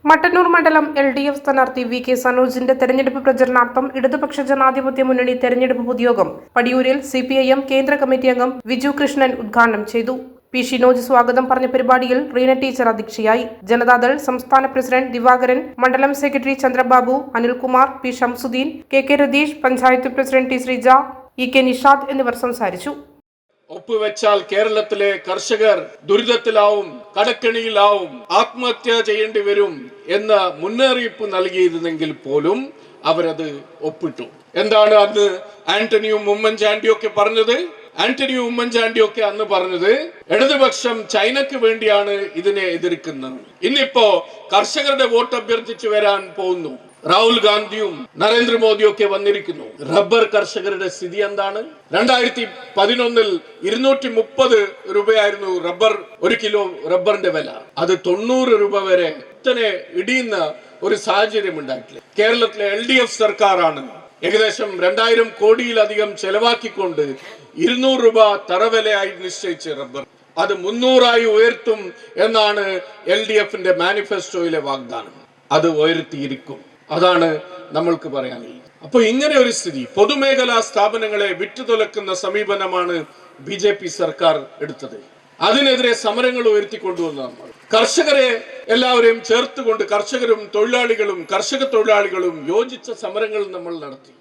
മട്ടന്നൂർ മണ്ഡലം LDF സ്ഥാനാർത്ഥി VK സനോജിന്റെ തെരഞ്ഞെടുപ്പ് പ്രചരണാർത്ഥം ഇടതുപക്ഷ ജനാധിപത്യ മുന്നണി തെരഞ്ഞെടുപ്പ് പൊതുയോഗം പടിയൂരിൽ CPIM കേന്ദ്ര കമ്മിറ്റി അംഗം വിജു കൃഷ്ണൻ ഉദ്ഘാടനം ചെയ്തു. P. ഷിനോജ് സ്വാഗതം പറഞ്ഞ പരിപാടിയിൽ റീന ടീച്ചർ അധ്യക്ഷയായി. ജനതാദൾ സംസ്ഥാന പ്രസിഡന്റ് ദിവാകരൻ, മണ്ഡലം secretary Chandrababu, Anilkumar, P. Shamsuddin, KK Ratheesh, panchayat president T. Sreeja, EK Nishad എന്നിവർ സംസാരിച്ചു. ഒപ്പുവെച്ചാൽ കേരളത്തിലെ കർഷകർ ദുരിതത്തിലാവും, കടക്കെണിയിലാവും, ആത്മഹത്യ ചെയ്യേണ്ടി വരും എന്ന മുന്നറിയിപ്പ് നൽകിയിരുന്നെങ്കിൽ പോലും അവരത് ഒപ്പിട്ടു. എന്താണ് അന്ന് ആന്റണിയും ഉമ്മൻചാണ്ടിയൊക്കെ പറഞ്ഞത്? ആന്റണിയും ഉമ്മൻചാണ്ടിയൊക്കെ അന്ന് പറഞ്ഞത് ഇടതുപക്ഷം ചൈനക്ക് വേണ്ടിയാണ് ഇതിനെ എതിർക്കുന്നത്. ഇന്നിപ്പോ കർഷകരുടെ വോട്ട് അഭ്യർത്ഥിച്ചു വരാൻ പോകുന്നു. രാഹുൽ ഗാന്ധിയും നരേന്ദ്രമോദിയും ഒക്കെ വന്നിരിക്കുന്നു. റബ്ബർ കർഷകരുടെ സ്ഥിതി എന്താണ്? 2011 230 രൂപയായിരുന്നു ഒരു കിലോ റബ്ബറിന്റെ വില. അത് 90 രൂപ വരെ ഇത്തനെ ഇടിയുന്ന ഒരു സാഹചര്യം ഉണ്ടായിട്ടില്ല. കേരളത്തിലെ LDF സർക്കാരാണ് ഏകദേശം 2000 കോടിയിലധികം ചെലവാക്കിക്കൊണ്ട് 200 രൂപ തറവിലയായി നിശ്ചയിച്ച റബ്ബർ അത് 300 ഉയർത്തും എന്നാണ് LDFന്റെ മാനിഫെസ്റ്റോയിലെ വാഗ്ദാനം. അത് ഉയർത്തിയിരിക്കും. അതാണ് നമ്മൾക്ക് പറയാനുള്ളത്. അപ്പൊ ഇങ്ങനെ ഒരു സ്ഥിതി, പൊതുമേഖലാ സ്ഥാപനങ്ങളെ വിറ്റുതുലക്കുന്ന സമീപനമാണ് BJP സർക്കാർ എടുത്തത്. അതിനെതിരെ സമരങ്ങൾ ഉയർത്തിക്കൊണ്ടുവന്നതാണ്. കർഷകരെ എല്ലാവരെയും ചേർത്തുകൊണ്ട് കർഷകരും തൊഴിലാളികളും കർഷക തൊഴിലാളികളും യോജിച്ച സമരങ്ങൾ നമ്മൾ നടത്തി.